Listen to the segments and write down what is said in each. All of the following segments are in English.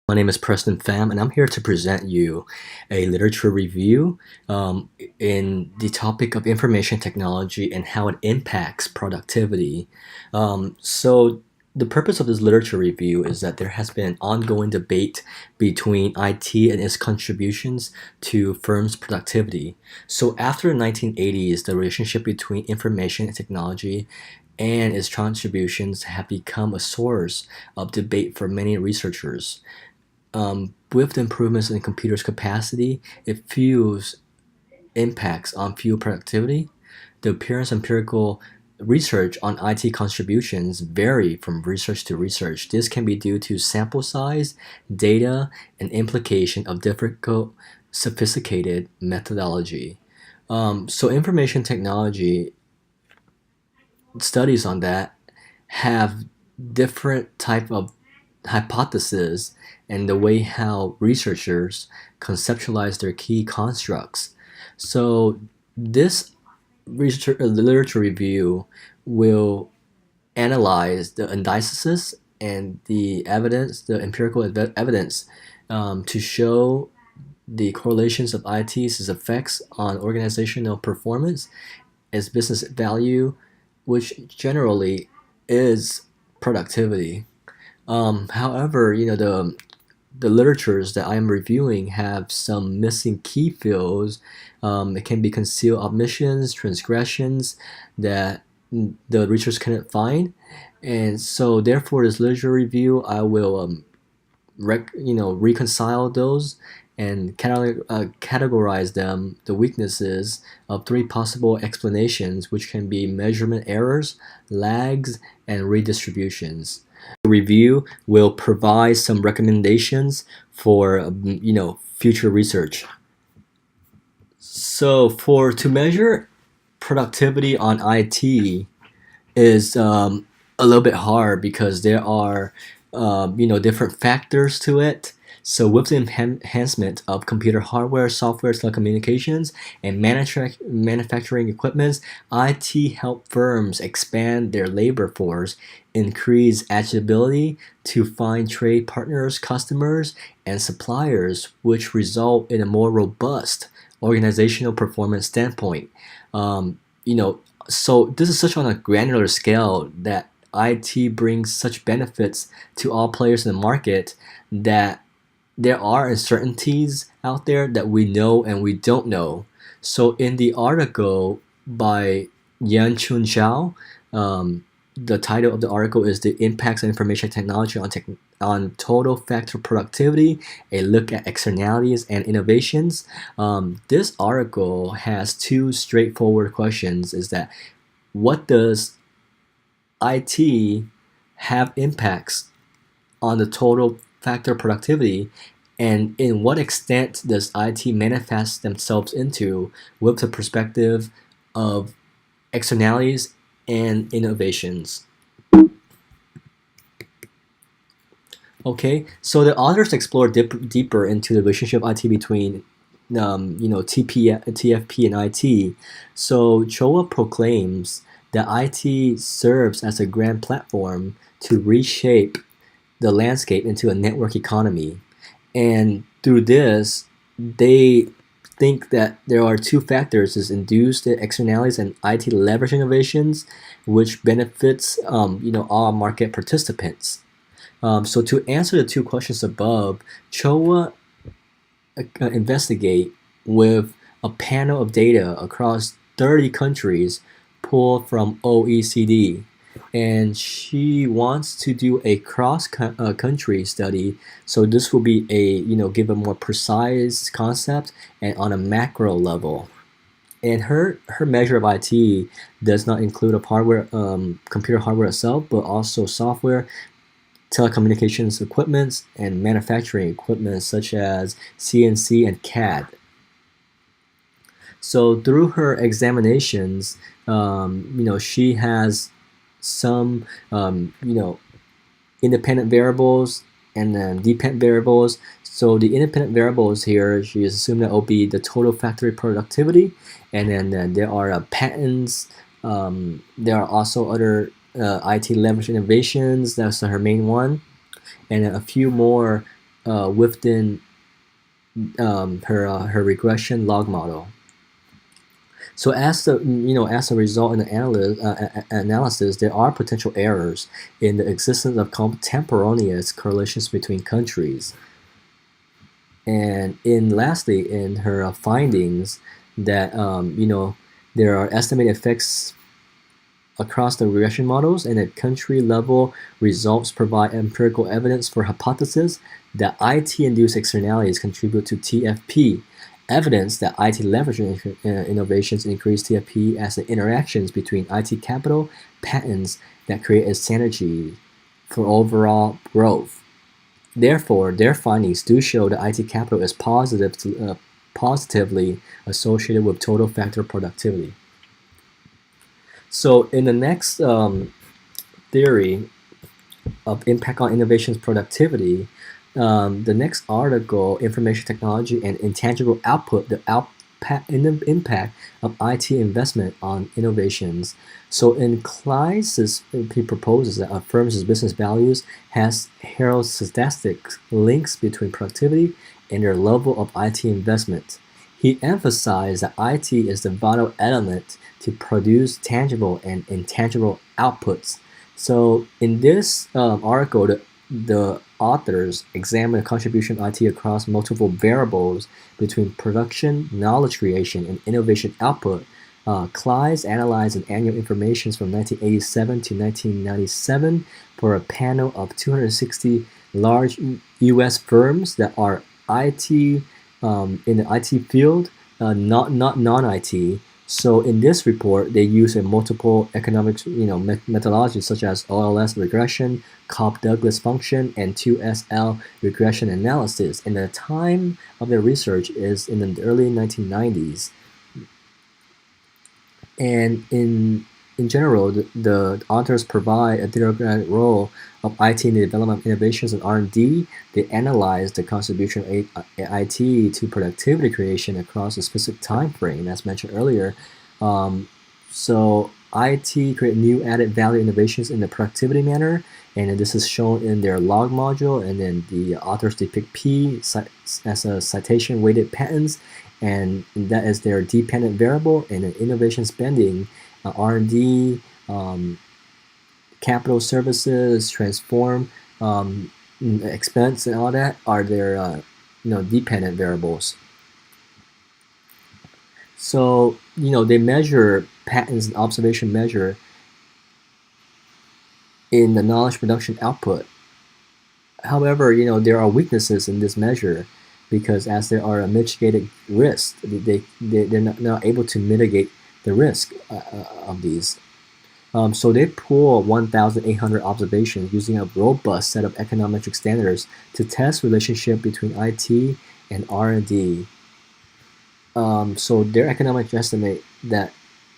My name is Preston Pham, and I'm here to present you a literature review in the topic of information technology and how it impacts productivity. So, the purpose of this literature review is that there has been an ongoing debate between IT and its contributions to firms' productivity. So, after the 1980s, the relationship between information and technology and its contributions have become a source of debate for many researchers. With the improvements in computers' capacity, it fuels impacts on field productivity. The appearance of empirical research on IT contributions vary from research to research. This can be due to sample size, data, and implication of difficult, sophisticated methodology. So information technology studies on that have different type of hypotheses and the way how researchers conceptualize their key constructs. So this literature review will analyze the indices and the evidence, the empirical evidence, to show the correlations of IT's effects on organizational performance, its business value, which generally is productivity. However, the literatures that I am reviewing have some missing key fields. It can be concealed omissions, transgressions that the researchers cannot find, and so therefore, this literature review, I will reconcile those and categorize them, the weaknesses of three possible explanations, which can be measurement errors, lags, and redistributions. The review will provide some recommendations for future research. So for to measure productivity on IT is a little bit hard because there are different factors to it. So with the enhancement of computer hardware, software, telecommunications, and manufacturing equipments, IT help firms expand their labor force, increase agility to find trade partners, customers, and suppliers, which result in a more robust organizational performance standpoint. So this is such on a granular scale that IT brings such benefits to all players in the market that there are uncertainties out there that we know and we don't know. So in the article by Yan Chun Zhao, the title of the article is "The Impacts of Information Technology on Total Factor Productivity: A Look at Externalities and Innovations." This article has two straightforward questions: is that what does IT have impacts on the total factor productivity, and in what extent does IT manifest themselves into with the perspective of externalities and innovations? Okay, so the authors explore deeper into the relationship of IT between TFP and IT. So Choa proclaims that IT serves as a grand platform to reshape the landscape into a network economy. And through this, they think that there are two factors: is induced externalities and IT leverage innovations, which benefits all market participants. So to answer the two questions above, Choa investigate with a panel of data across 30 countries pulled from OECD, and she wants to do a country study. So this will be give a more precise concept and on a macro level. And her measure of IT does not include of hardware, computer hardware itself, but also software, telecommunications equipment, and manufacturing equipment such as CNC and CAD. So through her examinations, she has some, independent variables and then dependent variables. So the independent variables here, she has assumed that will be the total factory productivity, and then there are patents. There are also other IT leverage innovations. That's her main one, and a few more within her regression log model. So as a result in the analysis, there are potential errors in the existence of contemporaneous correlations between countries. And lastly, in her findings, that there are estimated effects across the regression models, and at country level, results provide empirical evidence for hypothesis that IT-induced externalities contribute to TFP, evidence that IT leveraging innovations increase TFP as the interactions between IT capital patents that create a synergy for overall growth. Therefore, their findings do show that IT capital is positively associated with total factor productivity. So in the next theory of impact on innovation's productivity, the next article, Information Technology and Intangible Output, the impact of IT investment on innovations. So in Kleiss, he proposes that a firm's business values has heterostatic links between productivity and their level of IT investment. He emphasized that IT is the vital element to produce tangible and intangible outputs. So in this article, the authors examine the contribution of IT across multiple variables between production, knowledge creation, and innovation output. Kleiss analyzed an annual information from 1987 to 1997 for a panel of 260 large U.S. firms that are IT in the IT field, not non-IT. So in this report, they use a multiple economics, methodologies such as OLS regression, Cobb-Douglas function, and 2SL regression analysis. And the time of their research is in the early 1990s. And in general, the authors provide a theoretical role of IT in the development of innovations and R&D. They analyze the contribution of IT to productivity creation across a specific time frame, as mentioned earlier. So IT create new added value innovations in the productivity manner, and this is shown in their log module. And then the authors depict P as a citation weighted patents, and that is their dependent variable. And in innovation spending, R&D, capital services, transform, expense, and all that are their dependent variables. So they measure patents and observation measure in the knowledge production output. However, there are weaknesses in this measure, because as there are a mitigated risk, they're not able to mitigate the risk of these. So they pull 1,800 observations using a robust set of econometric standards to test relationship between IT and R&D. So their economics estimate that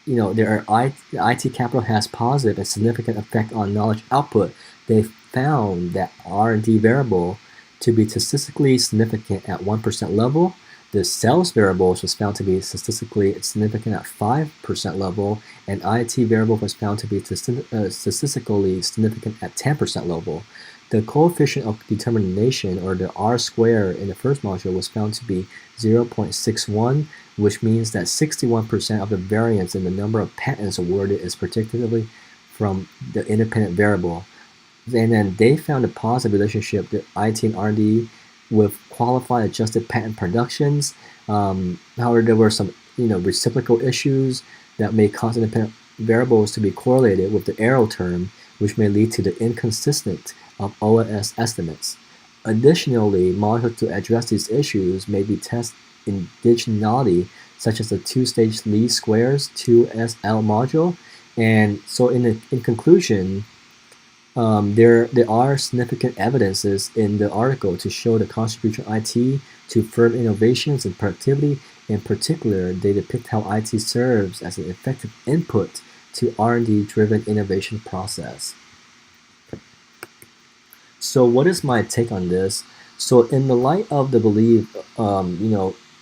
IT capital has positive and significant effect on knowledge output. They found that R&D variable to be statistically significant at 1% level. The sales variables was found to be statistically significant at 5% level, and IT variable was found to be statistically significant at 10% level. The coefficient of determination, or the R square in the first module, was found to be 0.61, which means that 61% of the variance in the number of patents awarded is particularly from the independent variable. And then they found a positive relationship to IT and R&D with qualified adjusted patent productions. However, there were some reciprocal issues that may cause independent variables to be correlated with the error term, which may lead to the inconsistent of OLS estimates. Additionally, modules to address these issues may be tested indigeneity, such as the two-stage least squares 2SL module. And so in conclusion, there are significant evidences in the article to show the contribution of IT to firm innovations and productivity. In particular, they depict how IT serves as an effective input to R&D driven innovation process. So what is my take on this? So in the light of the belief,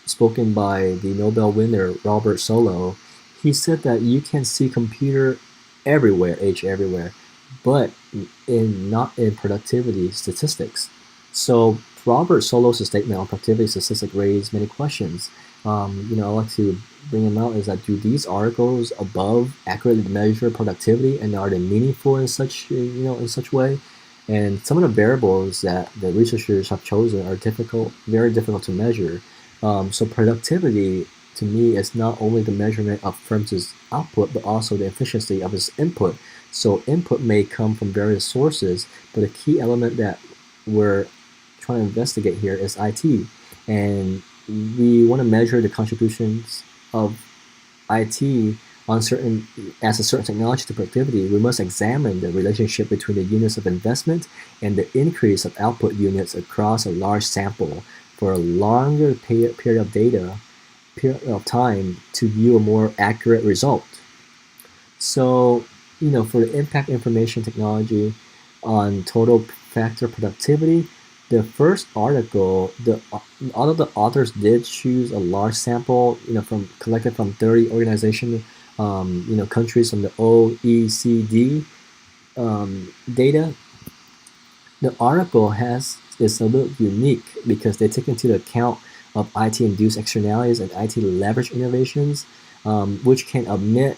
spoken by the Nobel winner Robert Solow, he said that you can see computer everywhere, everywhere, but not in productivity statistics. So Robert Solos's statement on productivity statistics raised many questions. I'd like to bring them out is that do these articles above accurately measure productivity, and are they meaningful in such way? And some of the variables that the researchers have chosen are very difficult to measure. So productivity to me is not only the measurement of firms' output, but also the efficiency of its input. So input may come from various sources, but a key element that we're trying to investigate here is IT. And we want to measure the contributions of IT as a certain technology to productivity. We must examine the relationship between the units of investment and the increase of output units across a large sample for a longer period of time to yield a more accurate result. So, for the impact information technology on total factor productivity, the first article, all of the authors did choose a large sample, from collected from 30 organization, countries from the OECD data. The article is a little unique because they take into account of IT-induced externalities and IT leverage innovations, which can omit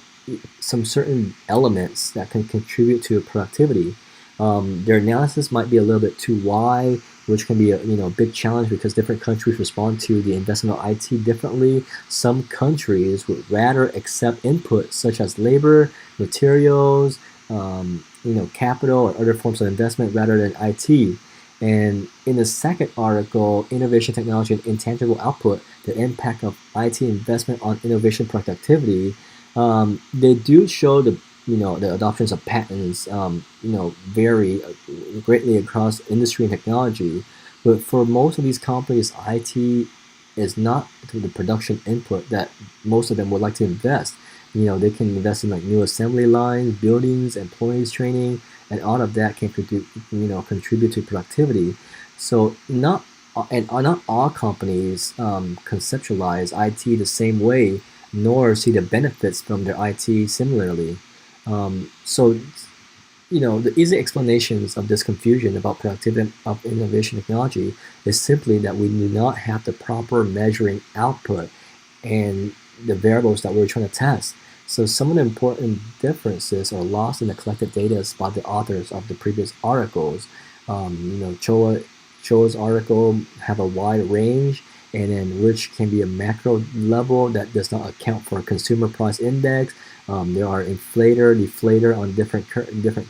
some certain elements that can contribute to productivity. Their analysis might be a little bit too wide, which can be a big challenge because different countries respond to the investment of IT differently. Some countries would rather accept inputs such as labor, materials, capital or other forms of investment rather than IT. And in the second article, Innovation Technology and Intangible Output, the impact of IT investment on innovation productivity, they do show the adoptions of patents, vary greatly across industry and technology. But for most of these companies, IT is not the production input that most of them would like to invest. They can invest in like new assembly lines, buildings, employees training, and all of that can contribute to productivity. So not all companies conceptualize IT the same way, nor see the benefits from their IT similarly. So the easy explanations of this confusion about productivity of innovation technology is simply that we do not have the proper measuring output and the variables that we're trying to test. So some of the important differences are lost in the collected data by the authors of the previous articles. Choa's article have a wide range, and then which can be a macro level that does not account for a consumer price index. There are inflator, deflator on different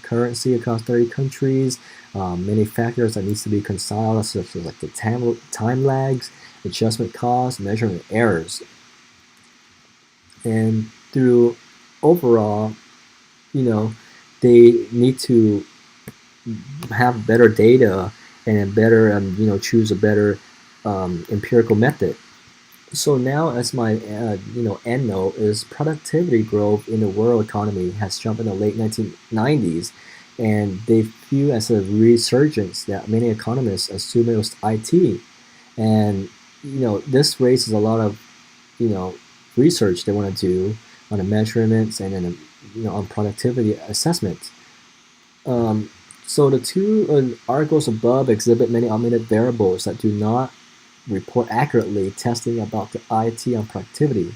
currency across 30 countries. Many factors that needs to be reconciled, such as like the time lags, adjustment costs, measurement errors. And through overall, they need to have better data and better, choose a better empirical method. So now, as my end note is productivity growth in the world economy has jumped in the late 1990s, and they view as a resurgence that many economists assume it was IT, and this raises a lot of research they want to do on the measurements and then on productivity assessment. So the two articles above exhibit many omitted variables that do not report accurately testing about the IT on productivity.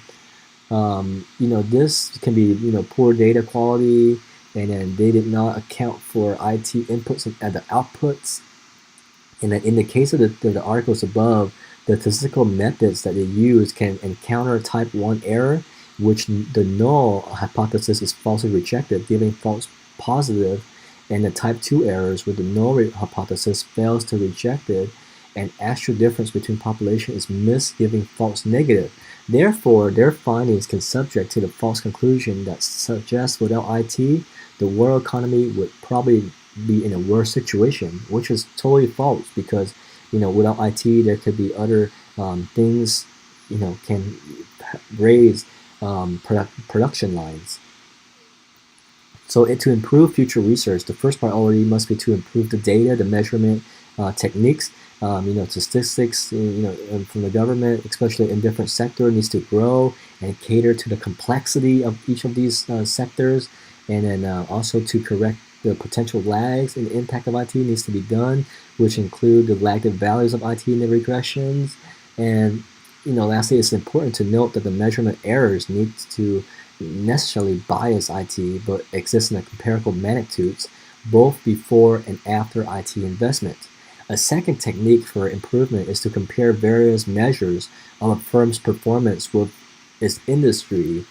This can be poor data quality, and then they did not account for IT inputs and the outputs. And then in the case of the articles above, the statistical methods that they use can encounter type 1 error, which the null hypothesis is falsely rejected, giving false positive, and the type 2 errors where the null hypothesis fails to reject it, and actual difference between population is missed, giving false negative. Therefore, their findings can subject to the false conclusion that suggests without IT, the world economy would probably be in a worse situation, which is totally false because without IT there could be other things can raise production lines. So to improve future research, the first priority must be to improve the data, the measurement techniques. Statistics, from the government, especially in different sectors, needs to grow and cater to the complexity of each of these sectors, and then also to correct the potential lags in the impact of IT needs to be done, which include the lagged values of IT in the regressions. And lastly, it's important to note that the measurement errors need to necessarily bias IT, but exist in a comparable magnitudes both before and after IT investment. A second technique for improvement is to compare various measures of a firm's performance with its industry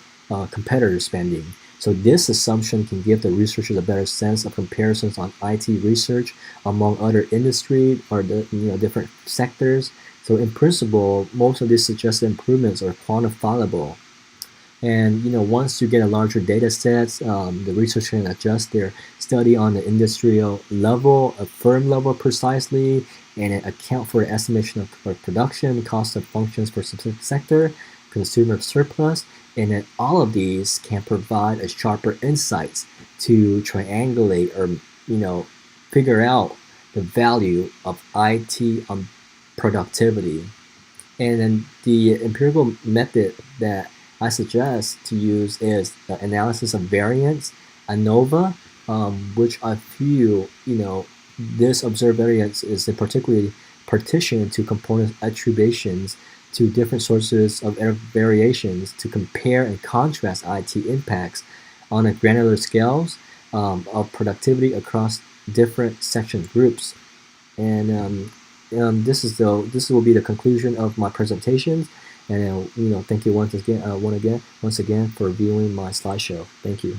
competitor spending. So this assumption can give the researchers a better sense of comparisons on IT research among other industry or different sectors. So in principle, most of these suggested improvements are quantifiable. And once you get a larger data sets, the researcher can adjust their study on the industrial level, a firm level precisely, and account for the estimation of production, cost of functions for specific sector, consumer surplus, and then all of these can provide a sharper insights to triangulate or figure out the value of IT on productivity. And then the empirical method that I suggest to use is the analysis of variance, ANOVA, which I feel, this observed variance is particularly partitioned to component attributions to different sources of variations to compare and contrast IT impacts on a granular scales of productivity across different section groups. And this will be the conclusion of my presentation. And thank you once again for viewing my slideshow. Thank you.